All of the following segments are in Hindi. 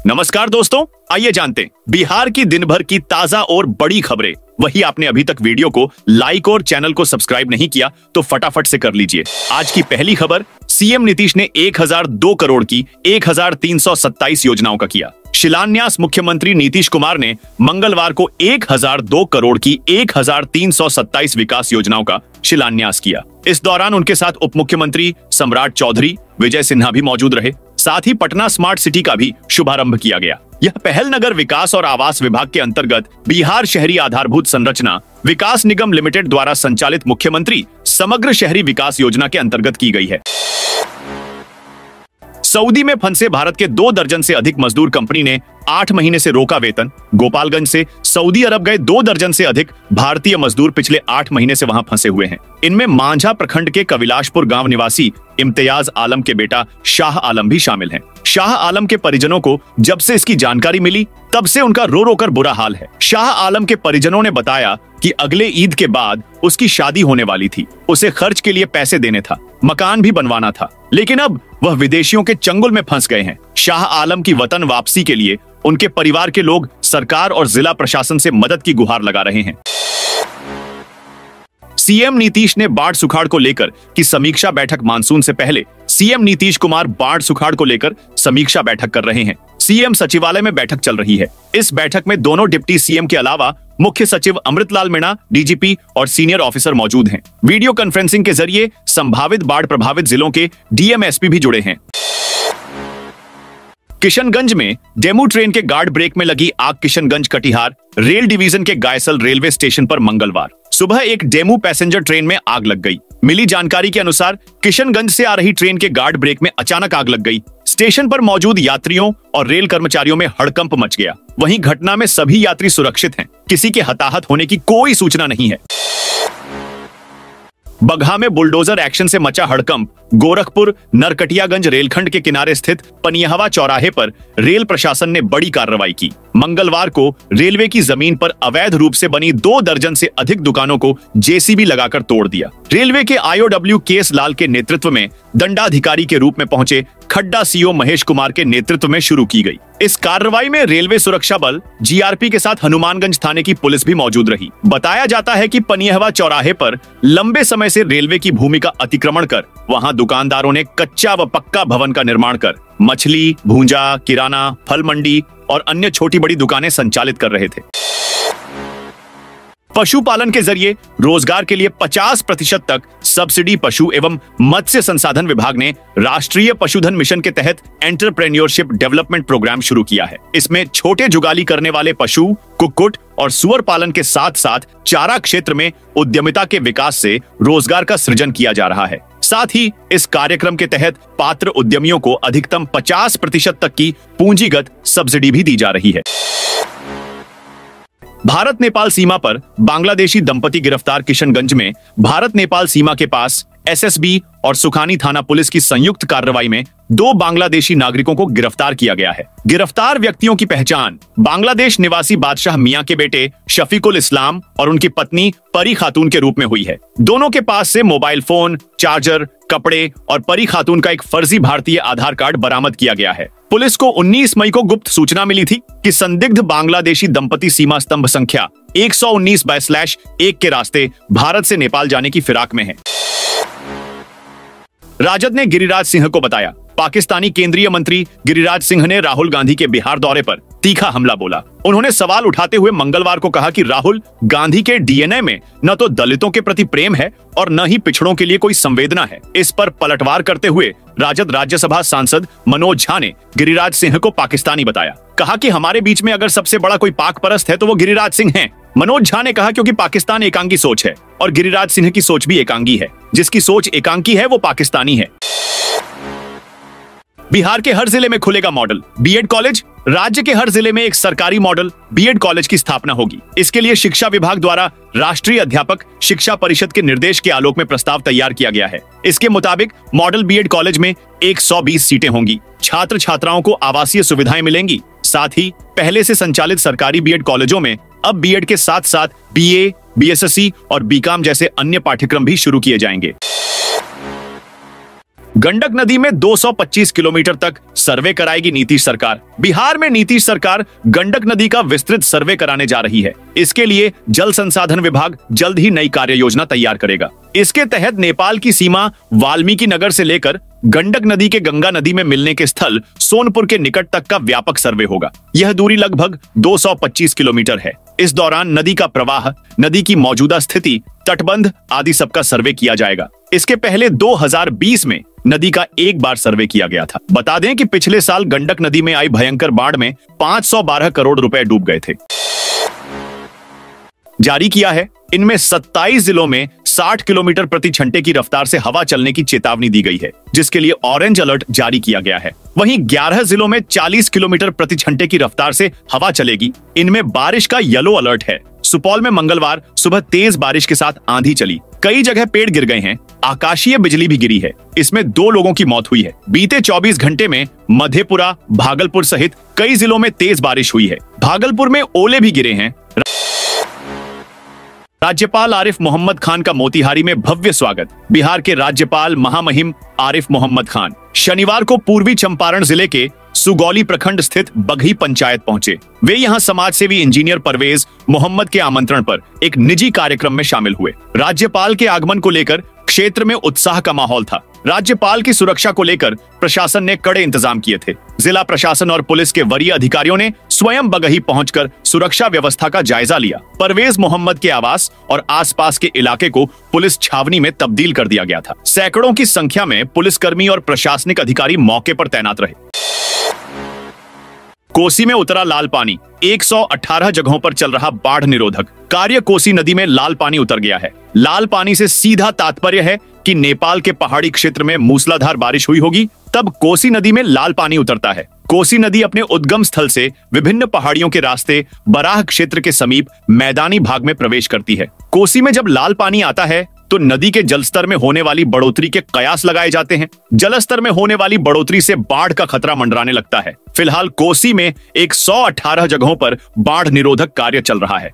नमस्कार दोस्तों, आइए जानते हैं बिहार की दिन भर की ताजा और बड़ी खबरें। वही आपने अभी तक वीडियो को लाइक और चैनल को सब्सक्राइब नहीं किया तो फटाफट से कर लीजिए। आज की पहली खबर, सीएम नीतीश ने 1002 करोड़ की 1327 योजनाओं का किया शिलान्यास। मुख्यमंत्री नीतीश कुमार ने मंगलवार को 1002 करोड़ की 1327 विकास योजनाओं का शिलान्यास किया। इस दौरान उनके साथ उप मुख्यमंत्री सम्राट चौधरी, विजय सिन्हा भी मौजूद रहे। साथ ही पटना स्मार्ट सिटी का भी शुभारंभ किया गया। यह पहल नगर विकास और आवास विभाग के अंतर्गत बिहार शहरी आधारभूत संरचना विकास निगम लिमिटेड द्वारा संचालित मुख्यमंत्री समग्र शहरी विकास योजना के अंतर्गत की गई है। सऊदी में फंसे भारत के 2 दर्जन से अधिक मजदूर कंपनी ने 8 महीने से रोका वेतन। गोपालगंज से सऊदी अरब गए 2 दर्जन से अधिक भारतीय मजदूर पिछले 8 महीने से वहां फंसे हुए हैं। इनमें मांझा प्रखंड के कविलाशपुर गांव निवासी इम्तियाज आलम के बेटा शाह आलम भी शामिल हैं। शाह आलम के परिजनों को जब से इसकी जानकारी मिली तब से उनका रो रो कर बुरा हाल है। शाह आलम के परिजनों ने बताया कि अगले ईद के बाद उसकी शादी होने वाली थी, उसे खर्च के लिए पैसे देने था, मकान भी बनवाना था, लेकिन अब वह विदेशियों के चंगुल में फंस गए हैं। शाह आलम की वतन वापसी के लिए उनके परिवार के लोग सरकार और जिला प्रशासन से मदद की गुहार लगा रहे हैं। सीएम नीतीश ने बाढ़ सुखाड़ को लेकर की समीक्षा बैठक। मानसून से पहले सीएम नीतीश कुमार बाढ़ सुखाड़ को लेकर समीक्षा बैठक कर रहे हैं। सीएम सचिवालय में बैठक चल रही है। इस बैठक में दोनों डिप्टी सीएम के अलावा मुख्य सचिव अमृतलाल मीणा, डीजीपी और सीनियर ऑफिसर मौजूद हैं। वीडियो कॉन्फ्रेंसिंग के जरिए संभावित बाढ़ प्रभावित जिलों के डीएम, एसपी भी जुड़े हैं। किशनगंज में डेमू ट्रेन के गार्ड ब्रेक में लगी आग। किशनगंज कटिहार रेल डिवीजन के गायसल रेलवे स्टेशन पर मंगलवार सुबह एक डेमू पैसेंजर ट्रेन में आग लग गई। मिली जानकारी के अनुसार किशनगंज से आ रही ट्रेन के गार्ड ब्रेक में अचानक आग लग गई। स्टेशन पर मौजूद यात्रियों और रेल कर्मचारियों में हड़कंप मच गया। वहीं घटना में सभी यात्री सुरक्षित हैं। किसी के हताहत होने की कोई सूचना नहीं है। बगहा में बुलडोजर एक्शन से मचा हड़कंप। गोरखपुर नरकटियागंज रेलखंड के किनारे स्थित पनियहवा चौराहे पर रेल प्रशासन ने बड़ी कार्रवाई की। मंगलवार को रेलवे की जमीन पर अवैध रूप से बनी 2 दर्जन से अधिक दुकानों को जेसीबी लगाकर तोड़ दिया। रेलवे के आईओडब्ल्यू केएस लाल के नेतृत्व में दंडाधिकारी के रूप में पहुंचे खड्डा सीओ महेश कुमार के नेतृत्व में शुरू की गई। इस कार्रवाई में रेलवे सुरक्षा बल जीआरपी के साथ हनुमानगंज थाने की पुलिस भी मौजूद रही। बताया जाता है कि पनियहवा चौराहे पर लंबे समय से रेलवे की भूमि का अतिक्रमण कर वहां दुकानदारों ने कच्चा व पक्का भवन का निर्माण कर मछली, भूंजा, किराना, फल मंडी और अन्य छोटी बड़ी दुकानें संचालित कर रहे थे। पशुपालन के जरिए रोजगार के लिए 50% तक सब्सिडी पशु एवं मत्स्य संसाधन विभाग ने राष्ट्रीय पशुधन मिशन के तहत एंटरप्रेन्योरशिप डेवलपमेंट प्रोग्राम शुरू किया है। इसमें छोटे जुगाली करने वाले पशु, कुक्कुट और सुअर पालन के साथ साथ चारा क्षेत्र में उद्यमिता के विकास से रोजगार का सृजन किया जा रहा है। साथ ही इस कार्यक्रम के तहत पात्र उद्यमियों को अधिकतम 50% तक की पूंजीगत सब्सिडी भी दी जा रही है। भारत नेपाल सीमा पर बांग्लादेशी दंपति गिरफ्तार। किशनगंज में भारत नेपाल सीमा के पास एसएसबी और सुखानी थाना पुलिस की संयुक्त कार्रवाई में 2 बांग्लादेशी नागरिकों को गिरफ्तार किया गया है। गिरफ्तार व्यक्तियों की पहचान बांग्लादेश निवासी बादशाह मियां के बेटे शफीकुल इस्लाम और उनकी पत्नी परी खातून के रूप में हुई है। दोनों के पास से मोबाइल फोन, चार्जर, कपड़े और परी खातून का एक फर्जी भारतीय आधार कार्ड बरामद किया गया है। पुलिस को 19 मई को गुप्त सूचना मिली थी कि संदिग्ध बांग्लादेशी दंपति सीमा स्तंभ संख्या 119/1 के रास्ते भारत से नेपाल जाने की फिराक में है। राजद ने गिरिराज सिंह को बताया। पाकिस्तानी केंद्रीय मंत्री गिरिराज सिंह ने राहुल गांधी के बिहार दौरे पर तीखा हमला बोला। उन्होंने सवाल उठाते हुए मंगलवार को कहा कि राहुल गांधी के डीएनए में न तो दलितों के प्रति प्रेम है और न ही पिछड़ों के लिए कोई संवेदना है। इस पर पलटवार करते हुए राजद राज्यसभा सांसद मनोज झा ने गिरिराज सिंह को पाकिस्तानी बताया। कहा कि हमारे बीच में अगर सबसे बड़ा कोई पाक परस्त है तो वो गिरिराज सिंह हैं। मनोज झा ने कहा क्योंकि पाकिस्तान एकांगी सोच है और गिरिराज सिंह की सोच भी एकांगी है। जिसकी सोच एकांकी है वो पाकिस्तानी है। बिहार के हर जिले में खुलेगा मॉडल बीएड कॉलेज। राज्य के हर जिले में एक सरकारी मॉडल बीएड कॉलेज की स्थापना होगी। इसके लिए शिक्षा विभाग द्वारा राष्ट्रीय अध्यापक शिक्षा परिषद के निर्देश के आलोक में प्रस्ताव तैयार किया गया है। इसके मुताबिक मॉडल बीएड कॉलेज में 120 सीटें होंगी। छात्र छात्राओं को आवासीय सुविधाएं मिलेंगी। साथ ही पहले से संचालित सरकारी बीएड कॉलेजों में अब बीएड के साथ साथ बीए, बीएसएससी और बीकॉम जैसे अन्य पाठ्यक्रम भी शुरू किए जाएंगे। गंडक नदी में 225 किलोमीटर तक सर्वे कराएगी नीतीश सरकार। बिहार में नीतीश सरकार गंडक नदी का विस्तृत सर्वे कराने जा रही है। इसके लिए जल संसाधन विभाग जल्द ही नई कार्य योजना तैयार करेगा। इसके तहत नेपाल की सीमा वाल्मीकि नगर से लेकर गंडक नदी के गंगा नदी में मिलने के स्थल सोनपुर के निकट तक का व्यापक सर्वे होगा। यह दूरी लगभग 225 किलोमीटर है। इस दौरान नदी का प्रवाह, नदी की मौजूदा स्थिति, तटबंध आदि सबका सर्वे किया जाएगा। इसके पहले 2020 में नदी का एक बार सर्वे किया गया था। बता दें कि पिछले साल गंडक नदी में आई भयंकर बाढ़ में 512 करोड़ रुपए डूब गए थे। जारी किया है। इनमें 27 जिलों में 60 किलोमीटर प्रति घंटे की रफ्तार से हवा चलने की चेतावनी दी गई है, जिसके लिए ऑरेंज अलर्ट जारी किया गया है। वहीं 11 जिलों में 40 किलोमीटर प्रति घंटे की रफ्तार से हवा चलेगी। इनमें बारिश का येलो अलर्ट है। सुपौल में मंगलवार सुबह तेज बारिश के साथ आंधी चली। कई जगह पेड़ गिर गए हैं। आकाशीय बिजली भी गिरी है। इसमें 2 लोगों की मौत हुई है। बीते 24 घंटे में मधेपुरा, भागलपुर सहित कई जिलों में तेज बारिश हुई है। भागलपुर में ओले भी गिरे हैं। राज्यपाल आरिफ मोहम्मद खान का मोतिहारी में भव्य स्वागत। बिहार के राज्यपाल महामहिम आरिफ मोहम्मद खान शनिवार को पूर्वी चंपारण जिले के सुगौली प्रखंड स्थित बघई पंचायत पहुंचे। वे यहां समाजसेवी इंजीनियर परवेज मोहम्मद के आमंत्रण पर एक निजी कार्यक्रम में शामिल हुए। राज्यपाल के आगमन को लेकर क्षेत्र में उत्साह का माहौल था। राज्यपाल की सुरक्षा को लेकर प्रशासन ने कड़े इंतजाम किए थे। जिला प्रशासन और पुलिस के वरीय अधिकारियों ने स्वयं बघई पहुंचकर सुरक्षा व्यवस्था का जायजा लिया। परवेज मोहम्मद के आवास और आसपास के इलाके को पुलिस छावनी में तब्दील कर दिया गया था। सैकड़ों की संख्या में पुलिसकर्मी और प्रशासनिक अधिकारी मौके पर तैनात रहे। कोसी में उतरा लाल पानी। 118 जगहों पर चल रहा बाढ़ निरोधक कार्य। कोसी नदी में लाल पानी उतर गया है। लाल पानी से सीधा तात्पर्य है कि नेपाल के पहाड़ी क्षेत्र में मूसलाधार बारिश हुई होगी, तब कोसी नदी में लाल पानी उतरता है। कोसी नदी अपने उद्गम स्थल से विभिन्न पहाड़ियों के रास्ते बराह क्षेत्र के समीप मैदानी भाग में प्रवेश करती है। कोसी में जब लाल पानी आता है तो नदी के जलस्तर में होने वाली बढ़ोतरी के कयास लगाए जाते हैं। जलस्तर में होने वाली बढ़ोतरी से बाढ़ का खतरा मंडराने लगता है। फिलहाल कोसी में 118 जगहों पर बाढ़ निरोधक कार्य चल रहा है।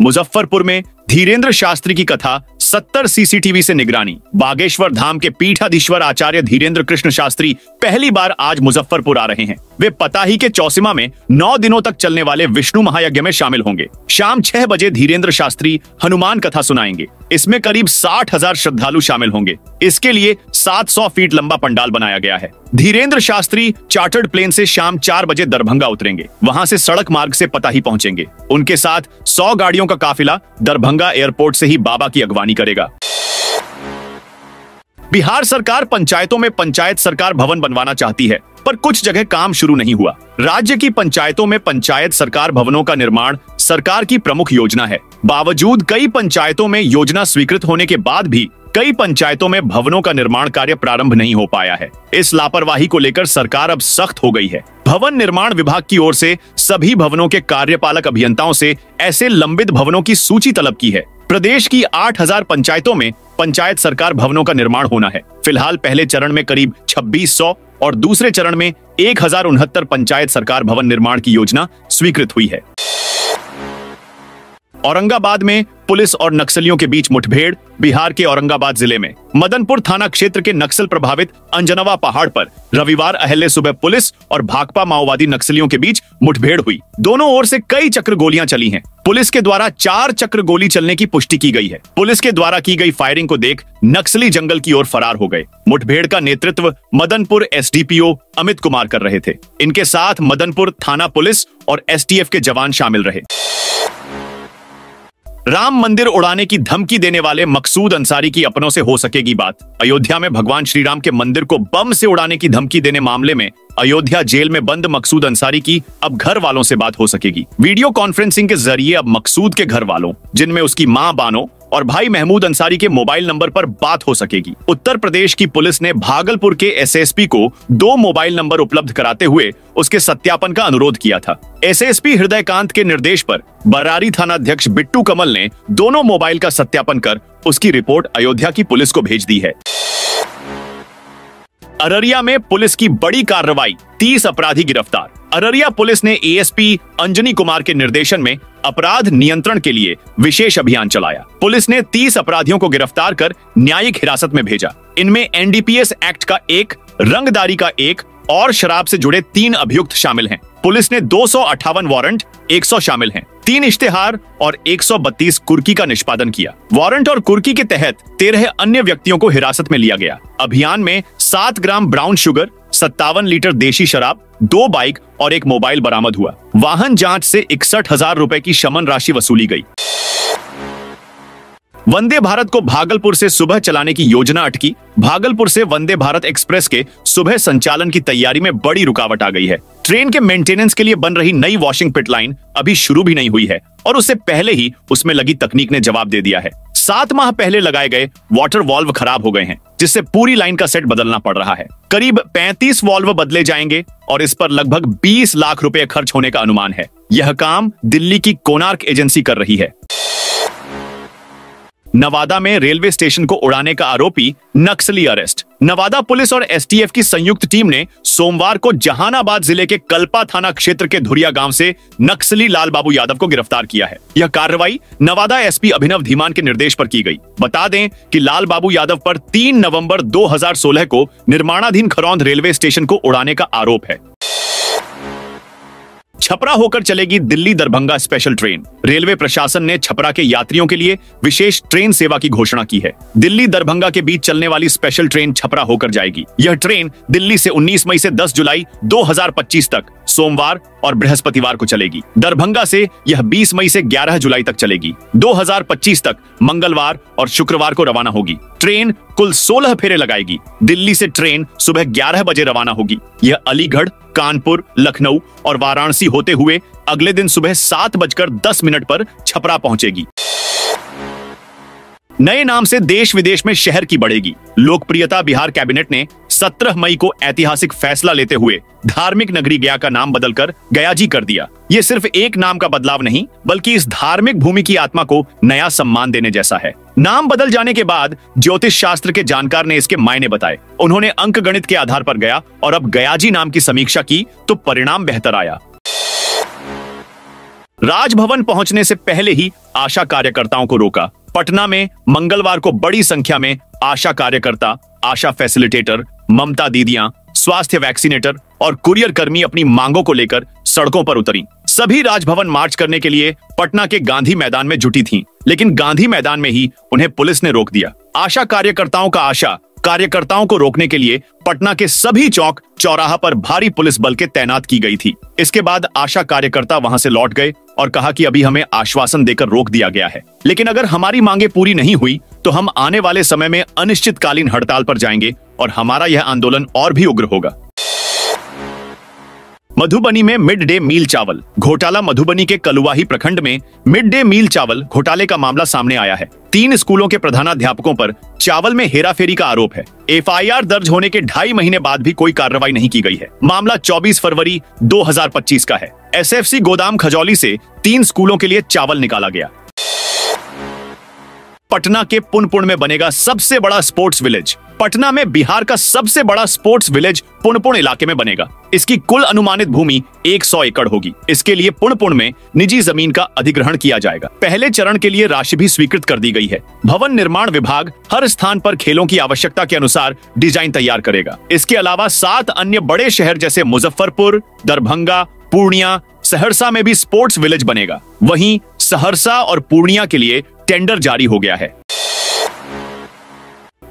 मुजफ्फरपुर में धीरेन्द्र शास्त्री की कथा, 70 सीसीटीवी से निगरानी। बागेश्वर धाम के पीठाधीश्वर आचार्य धीरेन्द्र कृष्ण शास्त्री पहली बार आज मुजफ्फरपुर आ रहे हैं। वे पताही के चौसिमा में 9 दिनों तक चलने वाले विष्णु महायज्ञ में शामिल होंगे। शाम 6 बजे धीरेन्द्र शास्त्री हनुमान कथा सुनाएंगे। इसमें करीब 60,000 श्रद्धालु शामिल होंगे। इसके लिए 700 फीट लंबा पंडाल बनाया गया है। धीरेन्द्र शास्त्री चार्टर्ड प्लेन से शाम 4 बजे दरभंगा उतरेंगे। वहां से सड़क मार्ग से पताही पहुंचेंगे। उनके साथ 100 गाड़ियों का काफिला दरभंगा एयरपोर्ट से ही बाबा की अगवानी करेगा। बिहार सरकार पंचायतों में पंचायत सरकार भवन बनवाना चाहती है, पर कुछ जगह काम शुरू नहीं हुआ। राज्य की पंचायतों में पंचायत सरकार भवनों का निर्माण सरकार की प्रमुख योजना है। बावजूद कई पंचायतों में योजना स्वीकृत होने के बाद भी कई पंचायतों में भवनों का निर्माण कार्य प्रारंभ नहीं हो पाया है। इस लापरवाही को लेकर सरकार अब सख्त हो गई है। भवन निर्माण विभाग की ओर से सभी भवनों के कार्यपालक अभियंताओं से ऐसे लंबित भवनों की सूची तलब की है। प्रदेश की 8000 पंचायतों में पंचायत सरकार भवनों का निर्माण होना है। फिलहाल पहले चरण में करीब 2600 और दूसरे चरण में 1069 पंचायत सरकार भवन निर्माण की योजना स्वीकृत हुई है। औरंगाबाद में पुलिस और नक्सलियों के बीच मुठभेड़। बिहार के औरंगाबाद जिले में मदनपुर थाना क्षेत्र के नक्सल प्रभावित अंजनवा पहाड़ पर रविवार अहले सुबह पुलिस और भाकपा माओवादी नक्सलियों के बीच मुठभेड़ हुई। दोनों ओर से कई चक्र गोलियां चली हैं। पुलिस के द्वारा 4 चक्र गोली चलने की पुष्टि की गई है। पुलिस के द्वारा की गई फायरिंग को देख नक्सली जंगल की ओर फरार हो गए। मुठभेड़ का नेतृत्व मदनपुर एसडीपीओ अमित कुमार कर रहे थे। इनके साथ मदनपुर थाना पुलिस और एसटीएफ के जवान शामिल रहे। राम मंदिर उड़ाने की धमकी देने वाले मकसूद अंसारी की अपनों से हो सकेगी बात। अयोध्या में भगवान श्री राम के मंदिर को बम से उड़ाने की धमकी देने मामले में अयोध्या जेल में बंद मकसूद अंसारी की अब घर वालों से बात हो सकेगी। वीडियो कॉन्फ्रेंसिंग के जरिए अब मकसूद के घर वालों, जिनमें उसकी मां बानो और भाई महमूद अंसारी के मोबाइल नंबर पर बात हो सकेगी। उत्तर प्रदेश की पुलिस ने भागलपुर के एसएसपी को 2 मोबाइल नंबर उपलब्ध कराते हुए उसके सत्यापन का अनुरोध किया था। एसएसपी हृदयकांत के निर्देश पर बरारी थाना अध्यक्ष बिट्टू कमल ने दोनों मोबाइल का सत्यापन कर उसकी रिपोर्ट अयोध्या की पुलिस को भेज दी है। अररिया में पुलिस की बड़ी कार्रवाई, 30 अपराधी गिरफ्तार। अररिया पुलिस ने एएसपी अंजनी कुमार के निर्देशन में अपराध नियंत्रण के लिए विशेष अभियान चलाया। पुलिस ने 30 अपराधियों को गिरफ्तार कर न्यायिक हिरासत में भेजा। इनमें एनडीपीएस एक्ट का 1, रंगदारी का 1 और शराब से जुड़े 3 अभियुक्त शामिल हैं। पुलिस ने 258 वारंट, 100 शामिल हैं, 3 इश्तेहार और 132 कुर्की का निष्पादन किया। वारंट और कुर्की के तहत 13 अन्य व्यक्तियों को हिरासत में लिया गया। अभियान में 7 ग्राम ब्राउन शुगर, 57 लीटर देशी शराब, 2 बाइक और 1 मोबाइल बरामद हुआ। वाहन जांच से 61,000 रुपए की शमन राशि वसूली गई। वंदे भारत को भागलपुर से सुबह चलाने की योजना अटकी। भागलपुर से वंदे भारत एक्सप्रेस के सुबह संचालन की तैयारी में बड़ी रुकावट आ गई है। ट्रेन के मेंटेनेंस के लिए बन रही नई वॉशिंग पिट लाइन अभी शुरू भी नहीं हुई है और उससे पहले ही उसमें लगी तकनीक ने जवाब दे दिया है। 7 माह पहले लगाए गए वाटर वाल्व खराब हो गए हैं, जिससे पूरी लाइन का सेट बदलना पड़ रहा है। करीब 35 वाल्व बदले जाएंगे और इस पर लगभग 20 लाख रुपए खर्च होने का अनुमान है। यह काम दिल्ली की कोणार्क एजेंसी कर रही है। नवादा में रेलवे स्टेशन को उड़ाने का आरोपी नक्सली अरेस्ट। नवादा पुलिस और एसटीएफ की संयुक्त टीम ने सोमवार को जहानाबाद जिले के कल्पा थाना क्षेत्र के धुरिया गांव से नक्सली लाल बाबू यादव को गिरफ्तार किया है। यह कार्रवाई नवादा एसपी अभिनव धीमान के निर्देश पर की गई। बता दें कि लाल बाबू यादव पर 3 नवंबर 2016 को निर्माणाधीन खरौंद रेलवे स्टेशन को उड़ाने का आरोप है। छपरा होकर चलेगी Delhi Darbhanga special train. Railway प्रशासन ने छपरा के यात्रियों के लिए विशेष ट्रेन सेवा की घोषणा की है। दिल्ली दरभंगा के बीच चलने वाली स्पेशल ट्रेन छपरा होकर जाएगी। यह ट्रेन दिल्ली से 19 मई से 10 जुलाई 2025 तक सोमवार और बृहस्पतिवार को चलेगी। दरभंगा से यह 20 मई से 11 जुलाई तक चलेगी। 2025 तक मंगलवार और शुक्रवार को रवाना होगी। ट्रेन कुल 16 फेरे लगाएगी। दिल्ली से ट्रेन सुबह 11 बजे रवाना होगी। यह अलीगढ़, कानपुर, लखनऊ और वाराणसी होते हुए अगले दिन सुबह 7:10 पर छपरा पहुंचेगी। नए नाम से देश विदेश में शहर की बढ़ेगी। लोकप्रियता बिहार कैबिनेट ने 17 मई को ऐतिहासिक फैसला लेते हुए धार्मिक नगरी गया का नाम बदलकर गयाजी कर दिया। ये सिर्फ एक नाम का बदलाव नहीं, बल्कि इस धार्मिक भूमि की आत्मा को नया सम्मान देने जैसा है। नाम बदल जाने के बाद ज्योतिष शास्त्र के जानकार ने इसके मायने बताए। उन्होंने अंक गणित के आधार पर गया और अब गयाजी नाम की समीक्षा की तो परिणाम बेहतर आया। राजभवन पहुंचने से पहले ही आशा कार्यकर्ताओं को रोका। पटना में मंगलवार को बड़ी संख्या में आशा कार्यकर्ता, आशा फैसिलिटेटर, ममता दीदियां, स्वास्थ्य वैक्सीनेटर और कुरियर कर्मी अपनी मांगों को लेकर सड़कों पर उतरी। सभी राजभवन मार्च करने के लिए पटना के गांधी मैदान में जुटी थीं, लेकिन गांधी मैदान में ही उन्हें पुलिस ने रोक दिया। आशा कार्यकर्ताओं का आशा कार्यकर्ताओं को रोकने के लिए पटना के सभी चौक चौराहा पर भारी पुलिस बल के तैनात की गई थी। इसके बाद आशा कार्यकर्ता वहां से लौट गए और कहा कि अभी हमें आश्वासन देकर रोक दिया गया है, लेकिन अगर हमारी मांगे पूरी नहीं हुई तो हम आने वाले समय में अनिश्चितकालीन हड़ताल पर जाएंगे और हमारा यह आंदोलन और भी उग्र होगा। मधुबनी में मिड डे मील चावल घोटाला। मधुबनी के कलुवाही प्रखंड में मिड डे मील चावल घोटाले का मामला सामने आया है। 3 स्कूलों के प्रधानाध्यापकों पर चावल में हेराफेरी का आरोप है। एफआईआर दर्ज होने के 2.5 महीने बाद भी कोई कार्रवाई नहीं की गई है। मामला 24 फरवरी 2025 का है। एसएफसी गोदाम खजौली से 3 स्कूलों के लिए चावल निकाला गया। पटना के पुनपुन में बनेगा सबसे बड़ा स्पोर्ट्स विलेज। पटना में बिहार का सबसे बड़ा स्पोर्ट्स विलेज पुनपुन इलाके में बनेगा। इसकी कुल अनुमानित भूमि 100 एकड़ होगी। इसके लिए पुनपुन में निजी जमीन का अधिग्रहण किया जाएगा। पहले चरण के लिए राशि भी स्वीकृत कर दी गई है। भवन निर्माण विभाग हर स्थान पर खेलों की आवश्यकता के अनुसार डिजाइन तैयार करेगा। इसके अलावा 7 अन्य बड़े शहर जैसे मुजफ्फरपुर, दरभंगा, पूर्णिया, सहरसा में भी स्पोर्ट्स विलेज बनेगा। वहीं सहरसा और पूर्णिया के लिए टेंडर जारी हो गया है।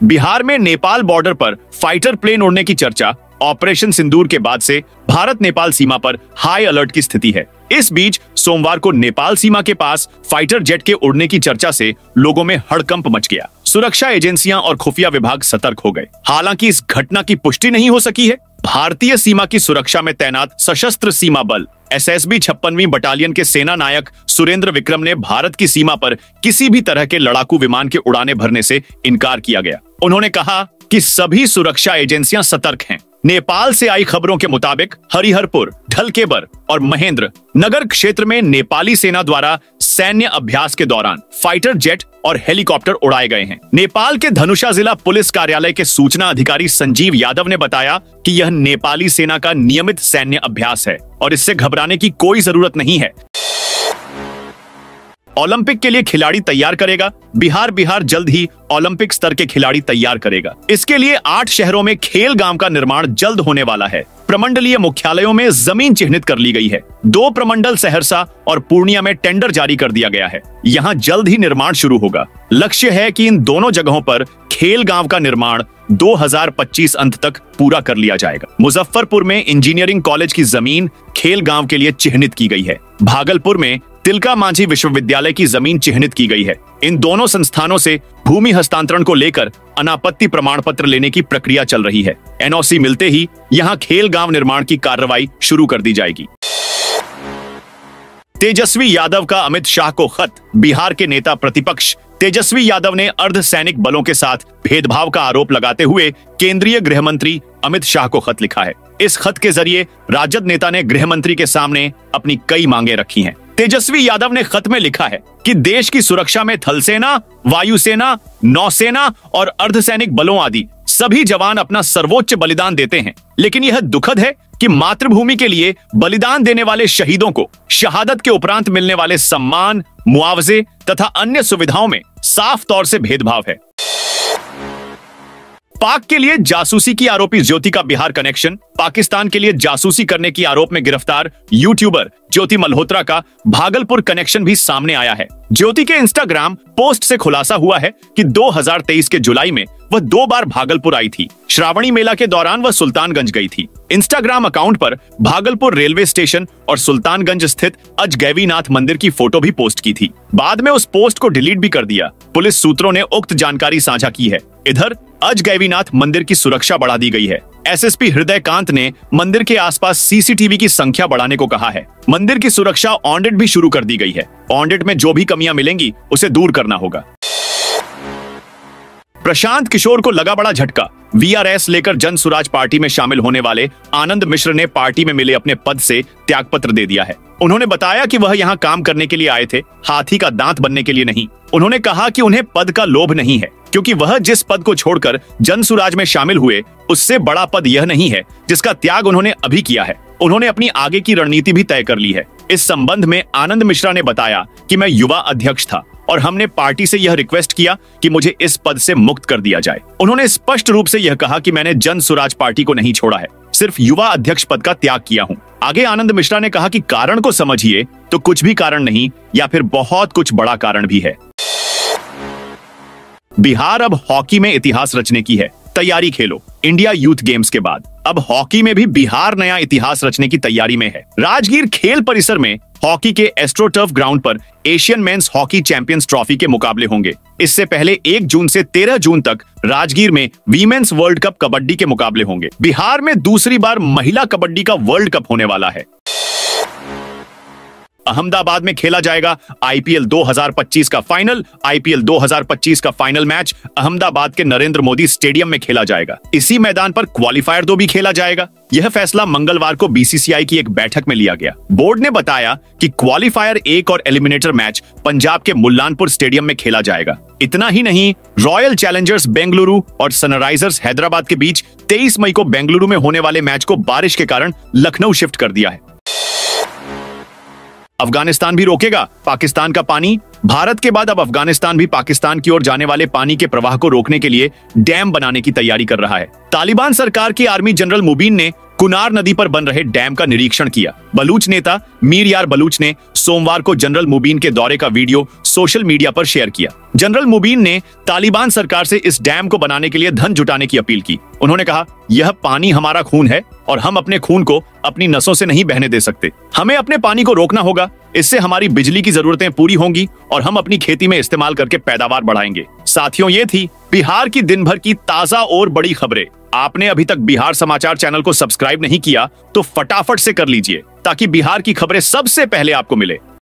बिहार में नेपाल बॉर्डर पर फाइटर प्लेन उड़ने की चर्चा। ऑपरेशन सिंदूर के बाद से भारत नेपाल सीमा पर हाई अलर्ट की स्थिति है। इस बीच सोमवार को नेपाल सीमा के पास फाइटर जेट के उड़ने की चर्चा से लोगों में हड़कंप मच गया। सुरक्षा एजेंसियां और खुफिया विभाग सतर्क हो गए। हालांकि इस घटना की पुष्टि नहीं हो सकी है। भारतीय सीमा की सुरक्षा में तैनात सशस्त्र सीमा बल एसएसबी 56वीं बटालियन के सेना नायक सुरेंद्र विक्रम ने भारत की सीमा पर किसी भी तरह के लड़ाकू विमान के उड़ाने भरने से इनकार किया गया। उन्होंने कहा कि सभी सुरक्षा एजेंसियां सतर्क हैं नेपाल से आई खबरों के मुताबिक हरिहरपुर, ढलकेबर और महेंद्र नगर क्षेत्र में नेपाली सेना द्वारा सैन्य अभ्यास के दौरान फाइटर जेट और हेलीकॉप्टर उड़ाए गए हैं। नेपाल के धनुषा जिला पुलिस कार्यालय के सूचना अधिकारी संजीव यादव ने बताया कि यह नेपाली सेना का नियमित सैन्य अभ्यास है और इससे घबराने की कोई जरूरत नहीं है। ओलंपिक के लिए खिलाड़ी तैयार करेगा बिहार जल्द ही ओलंपिक स्तर के खिलाड़ी तैयार करेगा। इसके लिए 8 शहरों में खेल गांव का निर्माण जल्द होने वाला है। प्रमंडलीय मुख्यालयों में जमीन चिन्हित कर ली गई है। 2 प्रमंडल सहरसा और पूर्णिया में टेंडर जारी कर दिया गया है। यहां जल्द ही निर्माण शुरू होगा। लक्ष्य है कि इन दोनों जगहों पर खेल गांव का निर्माण 2025 अंत तक पूरा कर लिया जाएगा। मुजफ्फरपुर में इंजीनियरिंग कॉलेज की जमीन खेल गांव के लिए चिन्हित की गई है। भागलपुर में तिलका मांझी विश्वविद्यालय की जमीन चिन्हित की गई है। इन दोनों संस्थानों से भूमि हस्तांतरण को लेकर अनापत्ति प्रमाण पत्र लेने की प्रक्रिया चल रही है। एनओसी मिलते ही यहां खेल गांव निर्माण की कार्रवाई शुरू कर दी जाएगी। तेजस्वी यादव का अमित शाह को खत। बिहार के नेता प्रतिपक्ष तेजस्वी यादव ने अर्धसैनिक बलों के साथ भेदभाव का आरोप लगाते हुए केंद्रीय गृह मंत्री अमित शाह को खत लिखा है। इस खत के जरिए राजद नेता ने गृह मंत्री के सामने अपनी कई मांगे रखी हैं। तेजस्वी यादव ने खत में लिखा है कि देश की सुरक्षा में थल सेना, वायुसेना, नौसेना और अर्धसैनिक बलों आदि सभी जवान अपना सर्वोच्च बलिदान देते हैं, लेकिन यह दुखद है कि मातृभूमि के लिए बलिदान देने वाले शहीदों को शहादत के उपरांत मिलने वाले सम्मान, मुआवजे तथा अन्य सुविधाओं में साफ तौर से भेदभाव है। पाक के लिए जासूसी की आरोपी ज्योति का बिहार कनेक्शन। पाकिस्तान के लिए जासूसी करने की आरोप में गिरफ्तार यूट्यूबर ज्योति मल्होत्रा का भागलपुर कनेक्शन भी सामने आया है। ज्योति के इंस्टाग्राम पोस्ट से खुलासा हुआ है कि 2023 के जुलाई में वह 2 बार भागलपुर आई थी। श्रावणी मेला के दौरान वह सुल्तानगंज गई थी। इंस्टाग्राम अकाउंट पर भागलपुर रेलवे स्टेशन और सुल्तानगंज स्थित अजगैवीनाथ मंदिर की फोटो भी पोस्ट की थी। बाद में उस पोस्ट को डिलीट भी कर दिया। पुलिस सूत्रों ने उक्त जानकारी साझा की है। इधर अजगैवीनाथ मंदिर की सुरक्षा बढ़ा दी गई है। एसएसपी हृदयकांत ने मंदिर के आसपास सीसीटीवी की संख्या बढ़ाने को कहा है। मंदिर की सुरक्षा ऑडिट भी शुरू कर दी गई है। ऑडिट में जो भी कमियां मिलेंगी उसे दूर करना होगा। प्रशांत किशोर को लगा बड़ा झटका। वीआरएस लेकर जन सुराज पार्टी में शामिल होने वाले आनंद मिश्र ने पार्टी में मिले अपने पद से त्यागपत्र दे दिया है। उन्होंने बताया कि वह यहां काम करने के लिए आए थे, हाथी का दांत बनने के लिए नहीं। उन्होंने कहा कि उन्हें पद का लोभ नहीं है, क्योंकि वह जिस पद को छोड़कर जन सुराज में शामिल हुए उससे बड़ा पद यह नहीं है जिसका त्याग उन्होंने अभी किया है। उन्होंने अपनी आगे की रणनीति भी तय कर ली है। इस संबंध में आनंद मिश्रा ने बताया कि मैं युवा अध्यक्ष था और हमने पार्टी से यह रिक्वेस्ट किया कि मुझे इस पद से मुक्त कर दिया जाए। उन्होंने स्पष्ट रूप से यह कहा कि मैंने जन सुराज पार्टी को नहीं छोड़ा है, सिर्फ युवा अध्यक्ष पद का त्याग किया हूं। आगे आनंद मिश्रा ने कहा कि कारण को समझिए तो कुछ भी कारण नहीं या फिर बहुत कुछ बड़ा कारण भी है। बिहार अब हॉकी में इतिहास रचने की है। तैयारी खेलो। इंडिया यूथ गेम्स के बाद अब हॉकी में भी बिहार नया इतिहास रचने की तैयारी में है। राजगीर खेल परिसर में हॉकी के एस्ट्रोटर्फ ग्राउंड पर Asian men's hockey champions trophy के मुकाबले होंगे। इससे पहले 1 जून से 13 जून तक राजगीर में वीमेंस वर्ल्ड कप कबड्डी के मुकाबले होंगे। बिहार में दूसरी बार महिला कबड्डी का वर्ल्ड कप होने वाला है। अहमदाबाद में खेला जाएगा आईपीएल 2025 का फाइनल। आईपीएल 2025 का फाइनल मैच अहमदाबाद के नरेंद्र मोदी स्टेडियम में खेला जाएगा। इसी मैदान पर क्वालिफायर 2 भी खेला जाएगा। यह फैसला मंगलवार को बीसीसीआई की एक बैठक में लिया गया। बोर्ड ने बताया कि क्वालिफायर 1 और एलिमिनेटर मैच पंजाब के मुल्लानपुर स्टेडियम में खेला जाएगा। इतना ही नहीं, रॉयल चैलेंजर्स बेंगलुरु और सनराइजर्स हैदराबाद के बीच 23 मई को बेंगलुरु में होने वाले मैच को बारिश के कारण लखनऊ शिफ्ट कर दिया है। अफगानिस्तान भी रोकेगा पाकिस्तान का पानी। भारत के बाद अब अफगानिस्तान भी पाकिस्तान की ओर जाने वाले पानी के प्रवाह को रोकने के लिए डैम बनाने की तैयारी कर रहा है। तालिबान सरकार की आर्मी जनरल मुबीन ने कुनार नदी पर बन रहे डैम का निरीक्षण किया। बलूच नेता मीर यार बलूच ने सोमवार को जनरल मुबीन के दौरे का वीडियो सोशल मीडिया पर शेयर किया। जनरल मुबीन ने तालिबान सरकार से इस डैम को बनाने के लिए धन जुटाने की अपील की। उन्होंने कहा, यह पानी हमारा खून है और हम अपने खून को अपनी नसों से नहीं बहने दे सकते। हमें अपने पानी को रोकना होगा। इससे हमारी बिजली की जरूरतें पूरी होंगी और हम अपनी खेती में इस्तेमाल करके पैदावार बढ़ाएंगे। साथियों, ये थी बिहार की दिन भर की ताजा और बड़ी खबरें। आपने अभी तक बिहार समाचार चैनल को सब्सक्राइब नहीं किया तो फटाफट से कर लीजिए, ताकि बिहार की खबरें सबसे पहले आपको मिले।